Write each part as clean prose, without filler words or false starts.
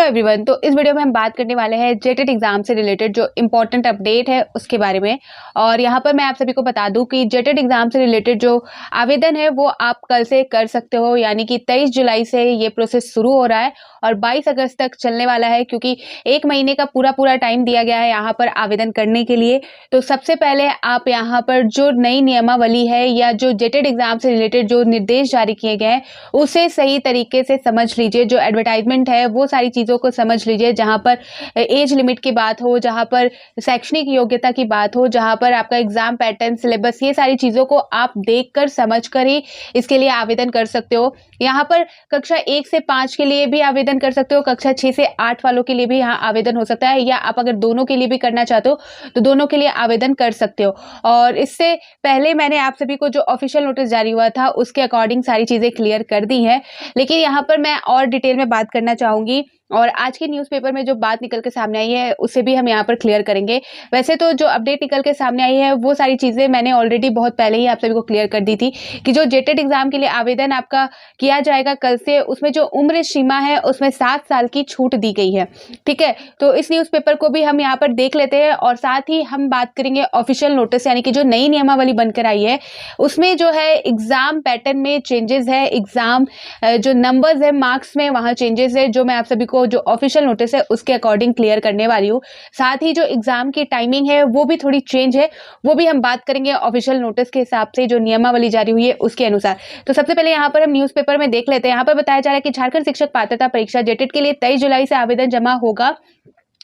Everyone. तो इस video में हम बात करने वाले हैं जेटेट एग्जाम से रिलेटेड जो इम्पोर्टेंट अपडेट है उसके बारे में। और यहाँ पर मैं आप सभी को बता दूं कि जेटेट एग्जाम से रिलेटेड जो आवेदन है वो आप कल से कर सकते हो, यानी कि 23 जुलाई से ये प्रोसेस शुरू हो रहा है और 22 अगस्त तक चलने वाला है, क्योंकि एक महीने का पूरा टाइम दिया गया है यहाँ पर आवेदन करने के लिए। तो सबसे पहले आप यहाँ पर जो नई नियमावली है या जो जेटेट एग्जाम से रिलेटेड जो निर्देश जारी किए गए हैं उसे सही तरीके से समझ लीजिए। जो एडवर्टाइजमेंट है वो सारी चीज़ों को समझ लीजिए, जहाँ पर एज लिमिट की बात हो, जहाँ पर शैक्षणिक योग्यता की बात हो, जहाँ पर आपका एग्जाम पैटर्न, सिलेबस, ये सारी चीज़ों को आप देखकर समझकर ही इसके लिए आवेदन कर सकते हो। यहाँ पर कक्षा 1 से 5 के लिए भी आवेदन कर सकते हो, कक्षा 6 से 8 वालों के लिए भी यहाँ आवेदन हो सकता है, या आप अगर दोनों के लिए भी करना चाहते हो तो दोनों के लिए आवेदन कर सकते हो। और इससे पहले मैंने आप सभी को जो ऑफिशियल नोटिस जारी हुआ था उसके अकॉर्डिंग सारी चीज़ें क्लियर कर दी हैं, लेकिन यहाँ पर मैं और डिटेल में बात करना चाहूँगी और आज के न्यूज़पेपर में जो बात निकल के सामने आई है उसे भी हम यहाँ पर क्लियर करेंगे। वैसे तो जो अपडेट निकल के सामने आई है वो सारी चीज़ें मैंने ऑलरेडी बहुत पहले ही आप सभी को क्लियर कर दी थी कि जो जेटेट एग्जाम के लिए आवेदन आपका किया जाएगा कल से, उसमें जो उम्र सीमा है उसमें 7 साल की छूट दी गई है। ठीक है, तो इस न्यूज़पेपर को भी हम यहाँ पर देख लेते हैं और साथ ही हम बात करेंगे ऑफिशियल नोटिस, यानी कि जो नई नियमावली बनकर आई है उसमें जो है एग्जाम पैटर्न में चेंजेस है, एग्जाम जो नंबर्स है मार्क्स में वहाँ चेंजेस है, जो मैं आप सभी को जो ऑफिशियल नोटिस है उसके अकॉर्डिंग क्लियर करने वाली हूँ। साथ ही जो एग्जाम की टाइमिंग है वो भी थोड़ी चेंज है, वो भी हम बात करेंगे ऑफिशियल नोटिस के हिसाब से, जो नियमावली जारी हुई है उसके अनुसार। तो सबसे पहले यहाँ पर हम न्यूज़पेपर में देख लेते हैं। यहाँ पर बताया जा रहा है कि झारखंड शिक्षक पात्रता परीक्षा जेटेट के लिए 23 जुलाई से आवेदन जमा होगा।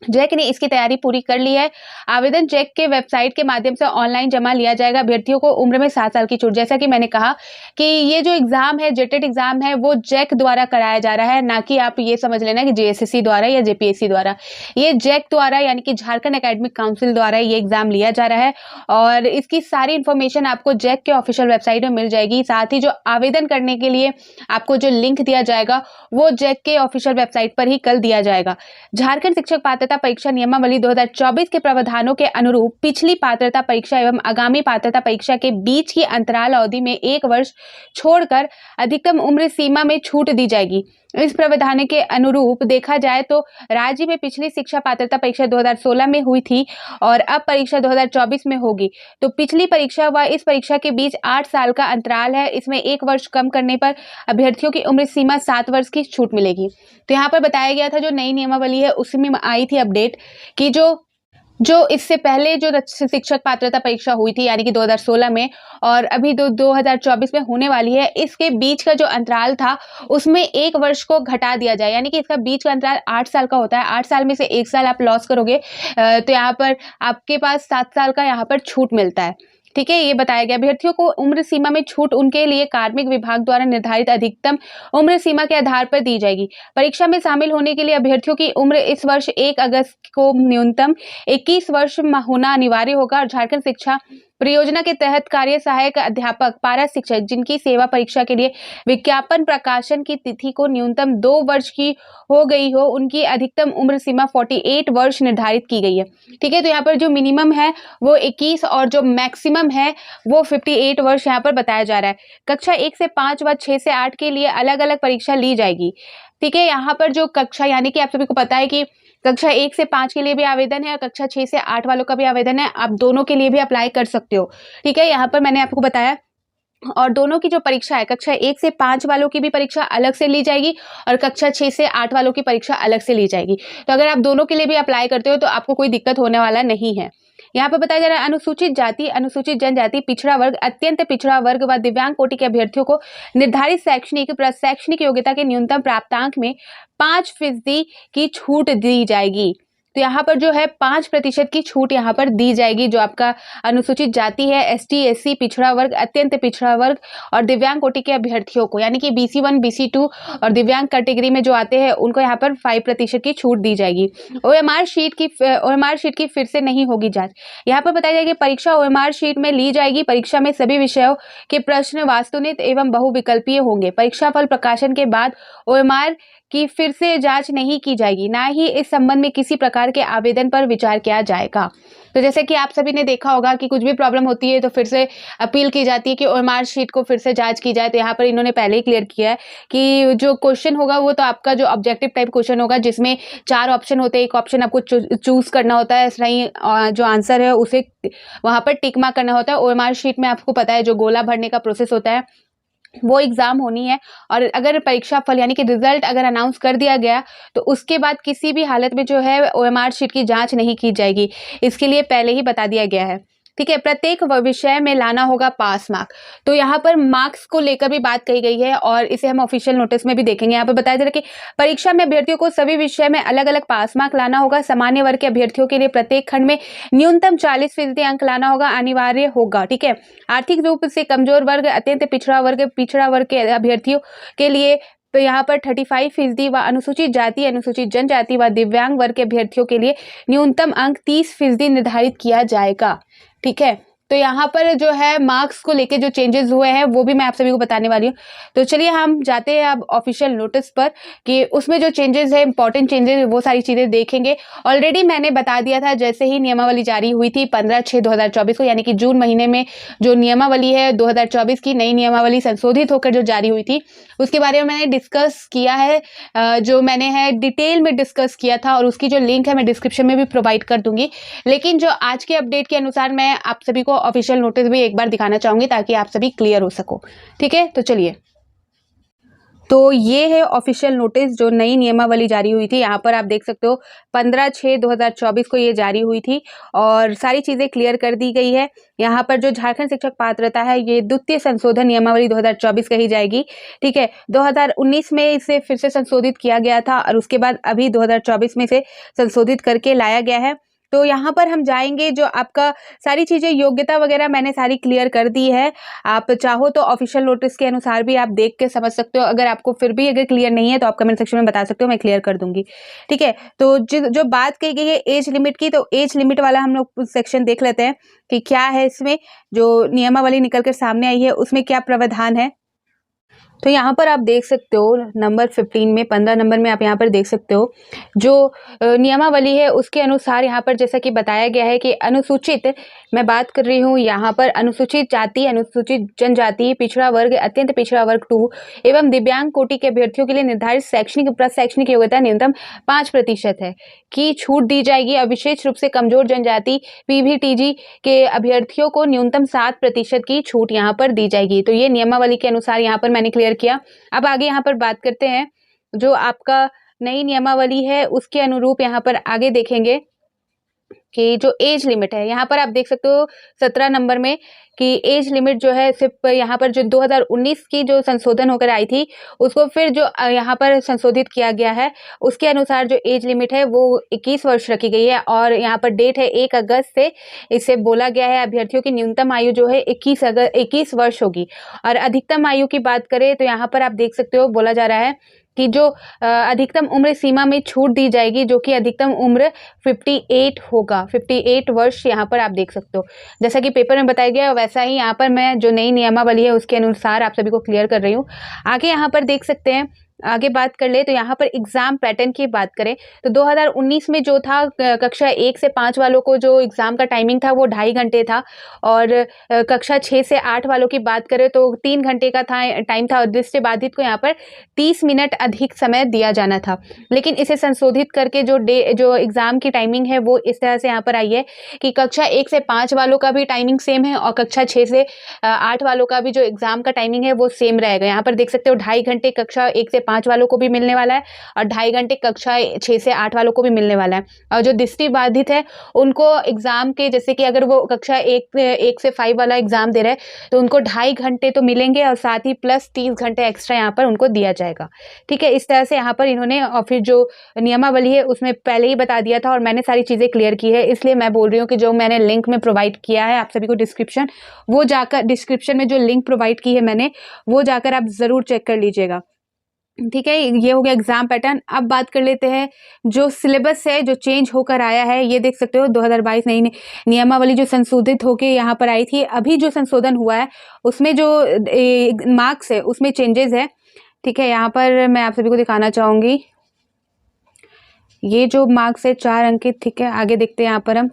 जैक ने इसकी तैयारी पूरी कर ली है। आवेदन जैक के वेबसाइट के माध्यम से ऑनलाइन जमा लिया जाएगा। अभ्यर्थियों को उम्र में 7 साल की छूट। जैसा कि मैंने कहा कि ये जो एग्जाम है जेटेट एग्जाम है वो जैक द्वारा कराया जा रहा है, ना कि आप ये समझ लेना कि जेएसएससी द्वारा या जेपीएससी द्वारा। ये जैक द्वारा यानी कि झारखंड एकेडमिक काउंसिल द्वारा ये एग्जाम लिया जा रहा है और इसकी सारी इन्फॉर्मेशन आपको जैक के ऑफिशियल वेबसाइट में मिल जाएगी। साथ ही जो आवेदन करने के लिए आपको जो लिंक दिया जाएगा वो जैक के ऑफिशियल वेबसाइट पर ही कल दिया जाएगा। झारखंड शिक्षक पात्रता परीक्षा नियमावली 2024 के प्रावधानों के अनुरूप पिछली पात्रता परीक्षा एवं आगामी पात्रता परीक्षा के बीच की अंतराल अवधि में 1 वर्ष छोड़कर अधिकतम उम्र सीमा में छूट दी जाएगी। इस प्रावधान के अनुरूप देखा जाए तो राज्य में पिछली शिक्षा पात्रता परीक्षा 2016 में हुई थी और अब परीक्षा 2024 में होगी। तो पिछली परीक्षा व इस परीक्षा के बीच 8 साल का अंतराल है। इसमें 1 वर्ष कम करने पर अभ्यर्थियों की उम्र सीमा 7 वर्ष की छूट मिलेगी। तो यहाँ पर बताया गया था जो नई नियमावली है उसमें आई थी अपडेट कि जो इससे पहले जो शिक्षक पात्रता परीक्षा हुई थी यानी कि 2016 में और अभी 2024 में होने वाली है, इसके बीच का जो अंतराल था उसमें 1 वर्ष को घटा दिया जाए, यानी कि इसका बीच का अंतराल 8 साल का होता है। 8 साल में से 1 साल आप लॉस करोगे तो यहाँ पर आपके पास 7 साल का यहाँ पर छूट मिलता है। ठीक है, ये बताया गया। अभ्यर्थियों को उम्र सीमा में छूट उनके लिए कार्मिक विभाग द्वारा निर्धारित अधिकतम उम्र सीमा के आधार पर दी जाएगी। परीक्षा में शामिल होने के लिए अभ्यर्थियों की उम्र इस वर्ष 1 अगस्त को न्यूनतम 21 वर्ष होना अनिवार्य होगा और झारखंड शिक्षा परियोजना के तहत कार्य सहायक अध्यापक, पारा शिक्षक जिनकी सेवा परीक्षा के लिए विज्ञापन प्रकाशन की तिथि को न्यूनतम 2 वर्ष की हो गई हो, उनकी अधिकतम उम्र सीमा 48 वर्ष निर्धारित की गई है। ठीक है, तो यहाँ पर जो मिनिमम है वो 21 और जो मैक्सिमम है वो 58 वर्ष यहाँ पर बताया जा रहा है। कक्षा 1 से 5 व 6 से 8 के लिए अलग अलग परीक्षा ली जाएगी। ठीक है, यहाँ पर जो कक्षा यानी कि आप सभी को पता है कि कक्षा 1 से 5 के लिए भी आवेदन है और कक्षा 6 से 8 वालों का भी आवेदन है, आप दोनों के लिए भी अप्लाई कर सकते हो। ठीक है, यहाँ पर मैंने आपको बताया और दोनों की जो परीक्षा है कक्षा 1 से 5 वालों की भी परीक्षा अलग से ली जाएगी और कक्षा 6 से 8 वालों की परीक्षा अलग से ली जाएगी। तो अगर आप दोनों के लिए भी अप्लाई करते हो तो आपको कोई दिक्कत होने वाला नहीं है। यहाँ पर बताया जा रहा है अनुसूचित जाति, अनुसूचित जनजाति, पिछड़ा वर्ग, अत्यंत पिछड़ा वर्ग व दिव्यांग कोटि के अभ्यर्थियों को निर्धारित शैक्षणिक योग्यता के न्यूनतम प्राप्तांक में 5% की छूट दी जाएगी। तो यहाँ पर जो है 5% की छूट यहाँ पर दी जाएगी। जो आपका अनुसूचित जाति है, एसटी, एससी, पिछड़ा वर्ग, अत्यंत पिछड़ा वर्ग और दिव्यांग कोटि के अभ्यर्थियों को, यानी कि BC1, BC2 और दिव्यांग कैटेगरी में जो आते हैं उनको यहाँ पर 5% की छूट दी जाएगी। OMR शीट की फिर से नहीं होगी जांच। यहाँ पर बताया जाएगा परीक्षा OMR शीट में ली जाएगी। परीक्षा में सभी विषयों के प्रश्न वास्तुनिक एवं बहुविकल्पीय होंगे। परीक्षा फल प्रकाशन के बाद OMR कि फिर से जांच नहीं की जाएगी, ना ही इस संबंध में किसी प्रकार के आवेदन पर विचार किया जाएगा। तो जैसे कि आप सभी ने देखा होगा कि कुछ भी प्रॉब्लम होती है तो फिर से अपील की जाती है कि ओएमआर शीट को फिर से जांच की जाए। तो यहाँ पर इन्होंने पहले ही क्लियर किया है कि जो क्वेश्चन होगा वो तो आपका जो ऑब्जेक्टिव टाइप क्वेश्चन होगा, जिसमें 4 ऑप्शन होते हैं, एक ऑप्शन आपको चूज करना होता है, सही जो आंसर है उसे वहां पर टिक मार्क करना होता है। ओएमआर शीट में आपको पता है जो गोला भरने का प्रोसेस होता है वो एग्जाम होनी है, और अगर परीक्षा फल यानी कि रिजल्ट अगर अनाउंस कर दिया गया तो उसके बाद किसी भी हालत में जो है ओएमआर शीट की जांच नहीं की जाएगी। इसके लिए पहले ही बता दिया गया है। ठीक है, प्रत्येक विषय में लाना होगा पास मार्क। तो यहाँ पर मार्क्स को लेकर भी बात कही गई है और इसे हम ऑफिशियल नोटिस में भी देखेंगे। यहाँ पर बताया जा रहा है कि परीक्षा में अभ्यर्थियों को सभी विषय में अलग अलग पास मार्क लाना होगा। सामान्य वर्ग के अभ्यर्थियों के लिए प्रत्येक खंड में न्यूनतम 40% अंक लाना होगा, अनिवार्य होगा। ठीक है, आर्थिक रूप से कमजोर वर्ग, अत्यंत पिछड़ा वर्ग के अभ्यर्थियों के लिए तो यहाँ पर 35% व अनुसूचित जाति, अनुसूचित जनजाति व दिव्यांग वर्ग के अभ्यर्थियों के लिए न्यूनतम अंक 30% निर्धारित किया जाएगा। ठीक है, तो यहाँ पर जो है मार्क्स को लेके जो चेंजेस हुए हैं वो भी मैं आप सभी को बताने वाली हूँ। तो चलिए हम जाते हैं अब ऑफिशियल नोटिस पर कि उसमें जो चेंजेस है, इंपॉर्टेंट चेंजेस, वो सारी चीज़ें देखेंगे। ऑलरेडी मैंने बता दिया था जैसे ही नियमावली जारी हुई थी 15/6/2024 को, यानी कि जून महीने में जो नियमावली है 2024 की नई नियमावली संशोधित होकर जो जारी हुई थी उसके बारे में मैंने डिस्कस किया है, जो मैंने है डिटेल में डिस्कस किया था, और उसकी जो लिंक है मैं डिस्क्रिप्शन में भी प्रोवाइड कर दूंगी। लेकिन जो आज के अपडेट के अनुसार मैं आप सभी को ऑफिशियल नोटिस भी एक बार दिखाना चाहूंगी ताकि आप सभी क्लियर हो सको। ठीक है, तो चलिए, तो ये है ऑफिशियल नोटिस जो नई नियमावली जारी हुई थी। यहाँ पर आप देख सकते हो 15/6/2024 को ये जारी हुई थी और सारी चीज़ें क्लियर कर दी गई है। यहाँ पर जो झारखंड शिक्षक पात्रता है ये द्वितीय संशोधन नियमावली 2024 कही जाएगी। ठीक है, 2019 में इसे फिर से संशोधित किया गया था और उसके बाद अभी 2024 में इसे संशोधित करके लाया गया है। तो यहाँ पर हम जाएंगे, जो आपका सारी चीज़ें योग्यता वगैरह मैंने सारी क्लियर कर दी है। आप चाहो तो ऑफिशियल नोटिस के अनुसार भी आप देख के समझ सकते हो। अगर आपको फिर भी अगर क्लियर नहीं है तो आप कमेंट सेक्शन में बता सकते हो, मैं क्लियर कर दूंगी। ठीक है, तो जो बात कही गई है एज लिमिट की, तो एज लिमिट वाला हम लोग सेक्शन देख लेते हैं कि क्या है इसमें, जो नियमावली निकल कर सामने आई है उसमें क्या प्रावधान है। तो यहाँ पर आप देख सकते हो नंबर 15 में 15 नंबर में आप यहाँ पर देख सकते हो जो नियमावली है उसके अनुसार यहाँ पर जैसा कि बताया गया है कि अनुसूचित, मैं बात कर रही हूँ यहाँ पर अनुसूचित जाति, अनुसूचित जनजाति, पिछड़ा वर्ग, अत्यंत पिछड़ा वर्ग 2 एवं दिव्यांग कोटि के अभ्यर्थियों के लिए निर्धारित शैक्षणिक शैक्षणिक योग्यता न्यूनतम 5% है की छूट दी जाएगी। और विशेष रूप से कमजोर जनजाति पीवीटीजी के अभ्यर्थियों को न्यूनतम 7% की छूट यहाँ पर दी जाएगी। तो ये नियमावली के अनुसार यहाँ पर मैंने क्लियर किया। अब आगे यहाँ पर बात करते हैं, जो आपका नई नियमावली है उसके अनुरूप यहाँ पर आगे देखेंगे कि जो एज लिमिट है, यहाँ पर आप देख सकते हो 17 नंबर में कि एज लिमिट जो है सिर्फ यहाँ पर जो 2019 की जो संशोधन होकर आई थी उसको फिर जो यहाँ पर संशोधित किया गया है उसके अनुसार जो एज लिमिट है वो 21 वर्ष रखी गई है। और यहाँ पर डेट है 1 अगस्त से इसे बोला गया है अभ्यर्थियों की न्यूनतम आयु जो है 21 वर्ष होगी। और अधिकतम आयु की बात करें तो यहाँ पर आप देख सकते हो बोला जा रहा है कि जो अधिकतम उम्र सीमा में छूट दी जाएगी, जो कि अधिकतम उम्र 58 होगा, 58 वर्ष यहाँ पर आप देख सकते हो। जैसा कि पेपर में बताया गया वैसा ही यहाँ पर मैं जो नई नियमावली है उसके अनुसार आप सभी को क्लियर कर रही हूँ। आगे यहाँ पर देख सकते हैं, आगे बात कर ले तो यहाँ पर एग्जाम पैटर्न की बात करें तो 2019 में जो था कक्षा 1 से 5 वालों को जो एग्जाम का टाइमिंग था वो 2.5 घंटे था, और कक्षा 6 से 8 वालों की बात करें तो 3 घंटे का था टाइम था, और दृष्टिबाधित को यहाँ पर 30 मिनट अधिक समय दिया जाना था। लेकिन इसे संशोधित करके जो एग्जाम की टाइमिंग है वो इस तरह से यहाँ पर आई है कि कक्षा 1 से 5 वालों का भी टाइमिंग सेम है और कक्षा 6 से 8 वालों का भी जो एग्जाम का टाइमिंग है वो सेम रहेगा। यहाँ पर देख सकते हो 2.5 घंटे कक्षा 1 से 5 वालों को भी मिलने वाला है और 2.5 घंटे कक्षा 6 से 8 वालों को भी मिलने वाला है। और जो दृष्टिबाधित है उनको एग्जाम के, जैसे कि अगर वो कक्षा 1 से 5 वाला एग्जाम दे रहे हैं तो उनको 2.5 घंटे तो मिलेंगे और साथ ही प्लस 30 घंटे एक्स्ट्रा यहाँ पर उनको दिया जाएगा। ठीक है, इस तरह से यहाँ पर इन्होंने, और फिर जो नियमावली है उसमें पहले ही बता दिया था और मैंने सारी चीज़ें क्लियर की है, इसलिए मैं बोल रही हूँ कि जो मैंने लिंक में प्रोवाइड किया है आप सभी को डिस्क्रिप्शन, वो जाकर डिस्क्रिप्शन में जो लिंक प्रोवाइड की है मैंने वो जाकर आप ज़रूर चेक कर लीजिएगा। ठीक है, ये हो गया एग्जाम पैटर्न। अब बात कर लेते हैं जो सिलेबस है जो चेंज होकर आया है, ये देख सकते हो 2022 नई नियमावली जो संशोधित होकर यहाँ पर आई थी। अभी जो संशोधन हुआ है उसमें जो मार्क्स है उसमें चेंजेस है। ठीक है, यहाँ पर मैं आप सभी को दिखाना चाहूँगी, ये जो मार्क्स है 4 अंकित। ठीक है, आगे देखते हैं यहाँ पर हम।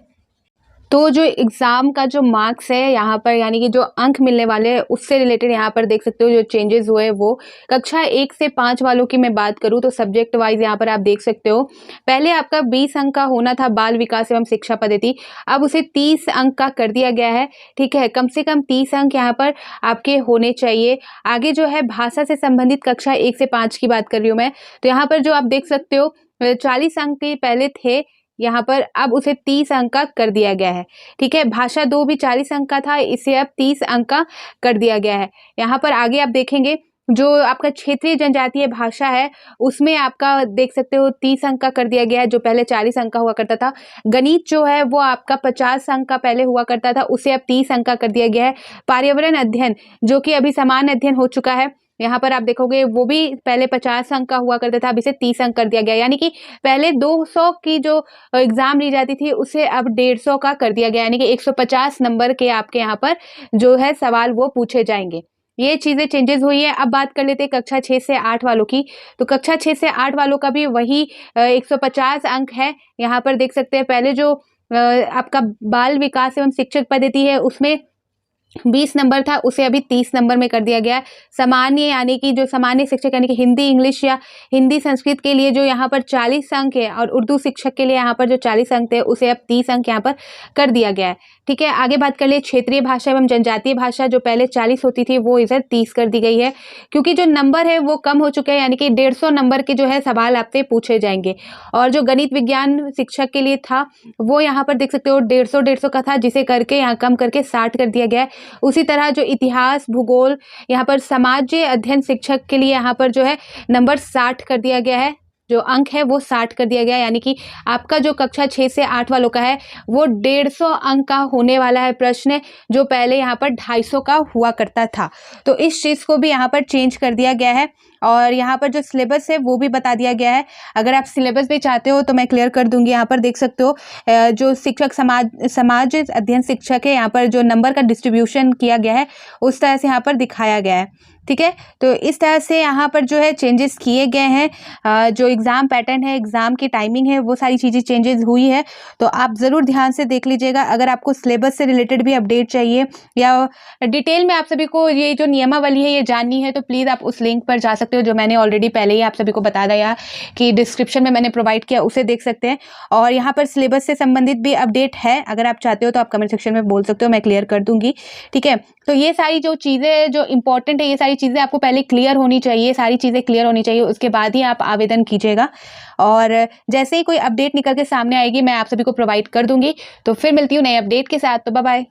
तो जो एग्ज़ाम का जो मार्क्स है यहाँ पर, यानी कि जो अंक मिलने वाले हैं उससे रिलेटेड यहाँ पर देख सकते हो जो चेंजेस हुए वो। कक्षा 1 से 5 वालों की मैं बात करूँ तो सब्जेक्ट वाइज यहाँ पर आप देख सकते हो, पहले आपका 20 अंक का होना था बाल विकास एवं शिक्षा पद्धति, अब उसे 30 अंक का कर दिया गया है। ठीक है, कम से कम 30 अंक यहाँ पर आपके होने चाहिए। आगे जो है भाषा से संबंधित कक्षा 1 से 5 की बात कर रही हूँ मैं, तो यहाँ पर जो आप देख सकते हो 40 अंक के पहले थे, यहाँ पर अब उसे 30 अंक का कर दिया गया है। ठीक है, भाषा 2 भी 40 अंक का था, इसे अब 30 अंक का कर दिया गया है। यहाँ पर आगे आप देखेंगे जो आपका क्षेत्रीय जनजातीय भाषा है उसमें आपका देख सकते हो 30 अंक का कर दिया गया है, जो पहले 40 अंक का हुआ करता था। गणित जो है वो आपका 50 अंक का पहले हुआ करता था, उसे अब 30 अंक का कर दिया गया है। पर्यावरण अध्ययन जो कि अभी सामान्य अध्ययन हो चुका है, यहाँ पर आप देखोगे वो भी पहले 50 अंक का हुआ करता था, अब इसे 30 अंक कर दिया गया, यानी कि पहले 200 की जो एग्जाम ली जाती थी उसे अब 150 का कर दिया गया, यानी कि 150 नंबर के आपके यहाँ पर जो है सवाल वो पूछे जाएंगे। ये चीज़ें चेंजेस हुई है। अब बात कर लेते हैं कक्षा 6 से 8 वालों की, तो कक्षा 6 से 8 वालों का भी वही 150 अंक है। यहाँ पर देख सकते हैं पहले जो आपका बाल विकास एवं शिक्षक पद्धति है उसमें 20 नंबर था, उसे अभी 30 नंबर में कर दिया गया है। सामान्य यानी कि जो सामान्य शिक्षक यानी कि हिंदी इंग्लिश या हिंदी संस्कृत के लिए जो यहाँ पर 40 अंक है और उर्दू शिक्षक के लिए यहाँ पर जो 40 अंक थे उसे अब 30 अंक यहाँ पर कर दिया गया है। ठीक है, आगे बात कर लिए क्षेत्रीय भाषा एवं जनजातीय भाषा, जो पहले 40 होती थी वो इधर 30 कर दी गई है, क्योंकि जो नंबर है वो कम हो चुके हैं, यानी कि 150 नंबर के जो है सवाल आपसे पूछे जाएंगे। और जो गणित विज्ञान शिक्षक के लिए था वो यहाँ पर देख सकते हो 150 का था, जिसे करके यहाँ कम करके 60 कर दिया गया है। उसी तरह जो इतिहास भूगोल यहाँ पर समाज अध्ययन शिक्षक के लिए यहाँ पर जो है नंबर 60 कर दिया गया है, जो अंक है वो 60 कर दिया गया, यानी कि आपका जो कक्षा 6 से 8 वालों का है वो 150 अंक का होने वाला है प्रश्न, जो पहले यहाँ पर 250 का हुआ करता था। तो इस चीज़ को भी यहाँ पर चेंज कर दिया गया है। और यहाँ पर जो सिलेबस है वो भी बता दिया गया है। अगर आप सिलेबस भी चाहते हो तो मैं क्लियर कर दूंगी। यहाँ पर देख सकते हो जो शिक्षक समाज अध्ययन शिक्षक है, यहाँ पर जो नंबर का डिस्ट्रीब्यूशन किया गया है उस तरह से यहाँ पर दिखाया गया है। ठीक है, तो इस तरह से यहाँ पर जो है चेंजेस किए गए हैं। जो एग्ज़ाम पैटर्न है, एग्ज़ाम की टाइमिंग है, वो सारी चीज़ें चेंजेस हुई है, तो आप ज़रूर ध्यान से देख लीजिएगा। अगर आपको सिलेबस से रिलेटेड भी अपडेट चाहिए या डिटेल में आप सभी को ये जो नियमावली है ये जाननी है, तो प्लीज़ आप उस लिंक पर जा सकते हो, जो मैंने ऑलरेडी पहले ही आप सभी को बता दिया कि डिस्क्रिप्शन में मैंने प्रोवाइड किया, उसे देख सकते हैं। और यहाँ पर सिलेबस से संबंधित भी अपडेट है, अगर आप चाहते हो तो आप कमेंट सेक्शन में बोल सकते हो, मैं क्लियर कर दूंगी। ठीक है, तो ये सारी जो चीज़ें जो इंपॉर्टेंट है, ये सारी चीज़ें आपको पहले क्लियर होनी चाहिए, सारी चीज़ें क्लियर होनी चाहिए, उसके बाद ही आप आवेदन कीजिएगा। और जैसे ही कोई अपडेट निकल के सामने आएगी मैं आप सभी को प्रोवाइड कर दूंगी। तो फिर मिलती हूँ नए अपडेट के साथ, तो बाय बाय।